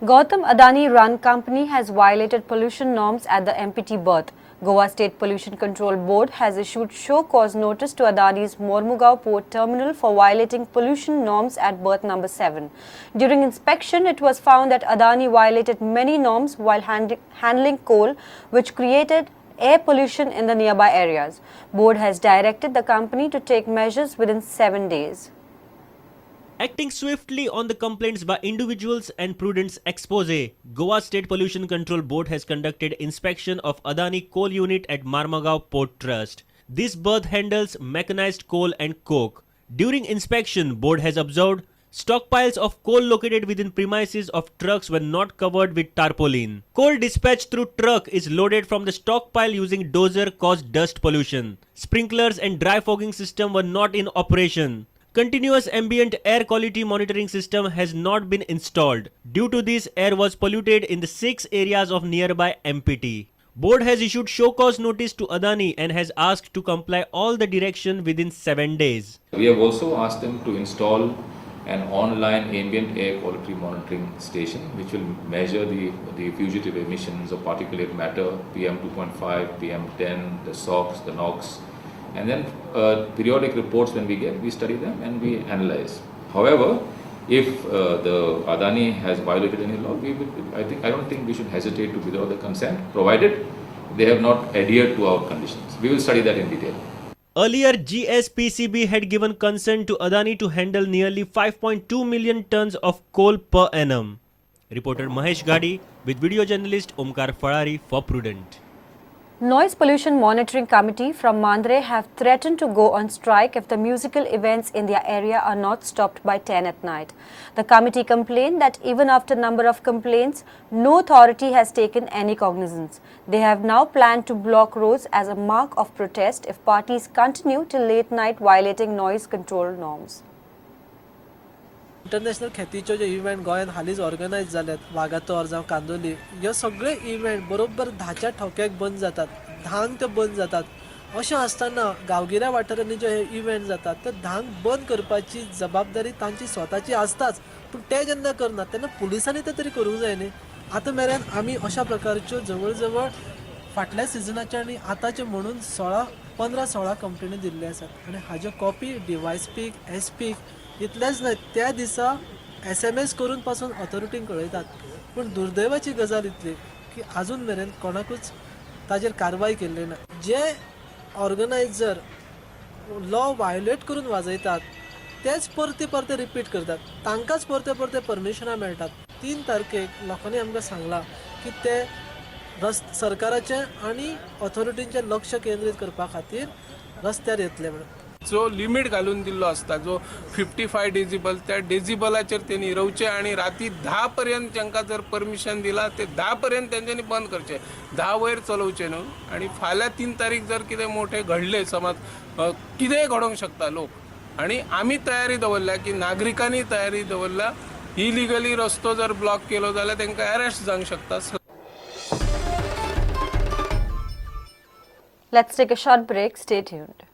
Gautam Adani run company has violated pollution norms at the MPT berth. Goa State Pollution Control Board has issued show cause notice to Adani's Mormugao port terminal for violating pollution norms at berth number 7. During inspection, it was found that Adani violated many norms while handling coal, which created air pollution in the nearby areas. Board has directed the company to take measures within 7 days. Acting swiftly on the complaints by individuals and Prudent's expose, Goa State Pollution Control Board has conducted inspection of Adani coal unit at Mormugao Port Trust. This berth handles mechanized coal and coke. During inspection, board has observed stockpiles of coal located within premises of trucks were not covered with tarpaulin. Coal dispatched through truck is loaded from the stockpile using dozer caused dust pollution. Sprinklers and dry fogging system were not in operation. Continuous ambient air quality monitoring system has not been installed. Due to this, air was polluted in the 6 areas of nearby MPT. Board has issued show cause notice to Adani and has asked to comply all the direction within 7 days. We have also asked them to install an online ambient air quality monitoring station which will measure the fugitive emissions of particulate matter, PM 2.5, PM 10, the SOx, the NOx. And then periodic reports when we get, we study them and we analyze. However, if the Adani has violated any law, I don't think we should hesitate to withdraw the consent, provided they have not adhered to our conditions. We will study that in detail. Earlier, GSPCB had given consent to Adani to handle nearly 5.2 million tons of coal per annum. Reporter Mahesh Gadi with video journalist Omkar Farari for Prudent. Noise Pollution Monitoring Committee from Mandre have threatened to go on strike if the musical events in their area are not stopped by 10 at night. The committee complained that even after number of complaints, no authority has taken any cognizance. They have now planned to block roads as a mark of protest if parties continue till late night violating noise control norms. International खेतीच्यो जे event गोंयांत हालींच organise जाल्यात वागातोर जावं कांदोली ह्यो सगळे event बरोबर 10च्या ठोक्याक बंद जातात, 10क ते बंद जातात. अशें आसतना गांवगिऱ्या वाठारांनी जे हे इव्हेंट जातात ते 10क बंद करपाची जबाबदारी तांची स्वताची आसताच, पूण ते जेन्ना करनात तेन्ना पुलिसांनी ते तरी करूंक जाय न्ही. आतां मेरेन आमी अशा प्रकारच्यो जवळ जवळ फाटल्या सिजनाचे आनी आतांचे म्हणून 15-16 कंप्लेनी दिल्ले आसात आनी हाज्यो कॉपी डिवायस-पीक, एस-पीक इतलेंच न्हय, त्या दिसा SMS करून पासून ऑथॉरिटींक कळयतात. पूण दुर्दैवाची गजाल इतली की आजून मेरेन कोणाकूच ताजेर कारवाय केल्ली ना. जे ऑर्गनायझर लॉ वायोलेट करून वाजयतात तेच परते रिपीट करतात, तांकांच परते परमिशनां मेळटात. 3 तारखेक लोकांनी आमकां सांगलां की ते सरकाराचें आनी ऑथॉरिटींचें लक्ष केंद्रीत करपा खातीर रस्त्यार येतले म्हणून. जो लिमिट घालून दिल्लो असता, जो 55 डेसिबल, त्या डेसिबलाचेर तेणी रावचे आणि राती 10 पर्यंत तांकां जर परमिशन दिला ते 10 पर्यंत तेंच्यांनी बंद करचे, 10 वयर चलोवचे न्हू. आणि फाल्यां 3 तारीख जर कितें मोठे घडले, समज कितेंय घडोवंक शकता लोक, आणि आमी तयारी दवरल्या की नागरिकांनी तयारी दवरल्या, इलिगली रस्तो जर ब्लॉक केलो जाल्यार तांकां अरेस्ट जावंक शकता. Let's take a short break. Stay tuned.